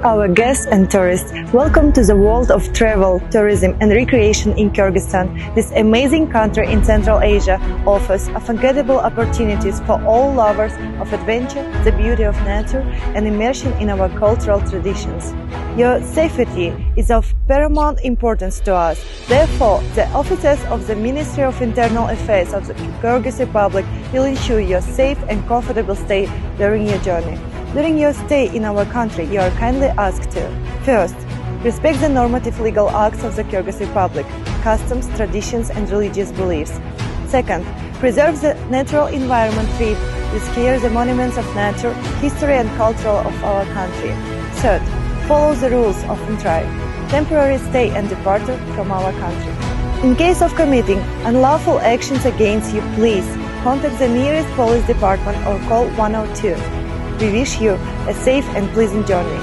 our guests and tourists, welcome to the world of travel, tourism and recreation in Kyrgyzstan. This amazing country in Central Asia offers unforgettable opportunities for all lovers of adventure, the beauty of nature and immersion in our cultural traditions. Your safety is of paramount importance to us. Therefore, the officers of the Ministry of Internal Affairs of the Kyrgyz Republic will ensure your safe and comfortable stay during your journey. During your stay in our country, you are kindly asked to: first, respect the normative legal acts of the Kyrgyz Republic, customs, traditions and religious beliefs. Second, preserve the natural environment, treat with care the monuments of nature, history and culture of our country. Third, follow the rules of entry, temporary stay and departure from our country. In case of committing unlawful actions against you, please contact the nearest police department or call 102. We wish you a safe and pleasant journey.